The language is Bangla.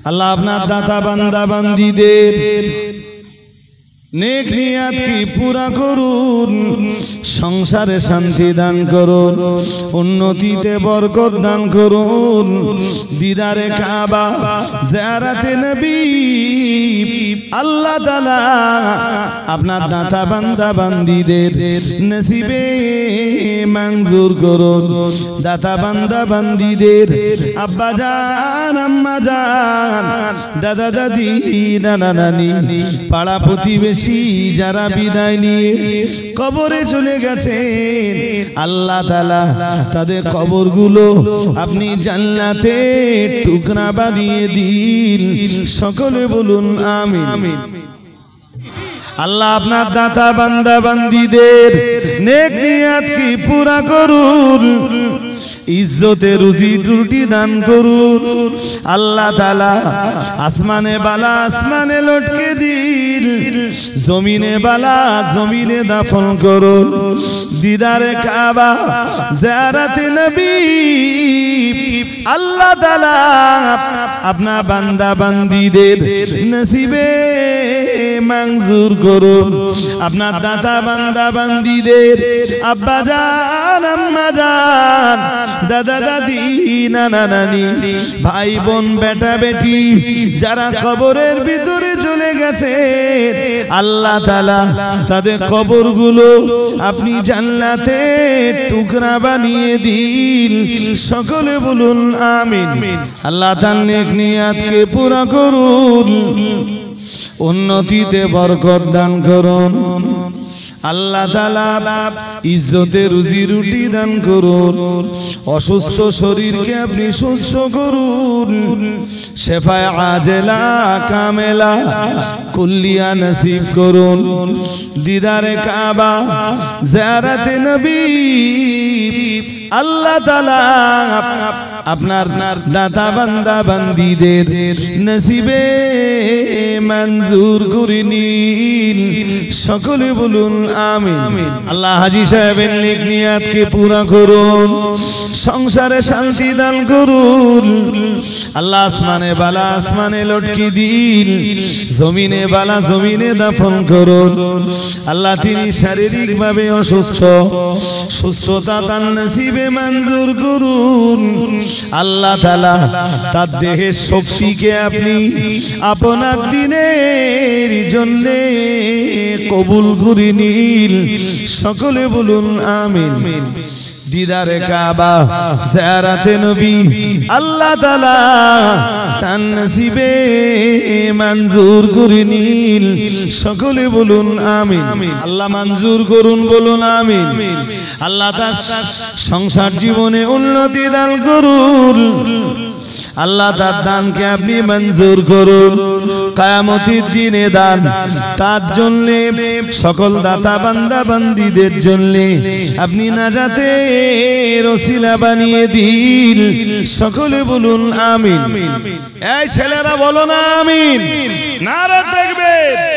আল্লাহ আপনার দাতা বান্দা বান্দীদের नेक नियत की पूरा करुन संसारे शांति दान करुन उन्नतिते बरकत दान करुन दीदारे काबा ज़ियारते नबी अल्लाह ताला अपना दाता बंदा बंदीदेर नसीबे मंजूर करुन दाता बंदा बंदीदेर अब्बा जान अम्मा जान दादा दादी नाना नानी पाड़ा प्रतिवेशी যারা বিদায় নিয়ে কবরে চলে গেছেন আল্লাহ তাআলা তাদের কবরগুলো আপনি জান্নাতের টুকরা বানিয়ে দিন সকলে বলুন আমিন আল্লাহ আপনার দাতা বান্দা বান্দীদের নেক নিয়াত কি পুরা করুন ইজ্জতে রুজি রুটি দান করুন আল্লাহ তাআলা আসমানে বালা আসমানে লটকে দিন জমিনে বালা জমিনে দাফন করুন দিদারে কাবা জিয়ারতে নবী আল্লাহ তাআলা আপনার বান্দা বান্দীদের নসিবে मंजूर करो अपना दाता बंदा बंदीदेर अब्बा जान अम्मा जान दादा दादी नाना नानी भाई बोन बेटा बेटी যারা কবরের ভিতরে চলে গেছে আল্লাহ তাআলা তাদের কবরগুলো আপনি জান্নাতের টুকরা বানিয়ে দিন সকলে বলুন আমিন আল্লাহ তার নেক নিয়াতকে পুরা করুন উন্নতিতে বরকত দান করুন আল্লাহ তাআলা ইজ্জতে রুজি রুটি দান করুন অসুস্থ শরীরকে আপনি সুস্থ করুন শেফায়ে আজেলা কামেলা কুল্লিয়া নসিব করুন দিদারে কাবা জিয়ারতে নবী আল্লাহ তাআলা আপনার দাতা বান্দা বান্দীদের নসিবে मंजूर করে নিন সকলে বলুন আমিন আল্লাহ হাজী সাহেবের নেক নিয়াতকে পুরা করুন সংসারে শান্তি দান করুন আল্লাহ আসমানে বালা আসমানে লটকি দিন জমিনে বালা জমিনে দাফন করুন আল্লাহ তিনি শারীরিকভাবে অসুস্থ সুস্থতা তার নসিবে মঞ্জুর করুন আল্লাহ তাআলা তার দেহের শক্তিকে আপনি আপনার দিনের জন্য কবুল করে নিন সকলে বলুন আমিন দিদারে কাবা জিয়ারতে নবী আল্লাহ তাআলা তার নসিবে মঞ্জুর করে নিন সকলে বলুন আমিন আল্লাহ মঞ্জুর করুন বলুন আমিন আল্লাহ তার সংসার জীবনে উন্নতি দান করুন আল্লাহ তার দানকে আপনি মঞ্জুর করুন কিয়ামতের দিনে দান তার জন্য সকল দাতা বান্দা বান্দীদের জন্য আপনি নাজাতের ওসিলা বানিয়ে দিন সকলে বলুন আমিন এই ছেলেরা বলো না আমিন নারা তাকবীর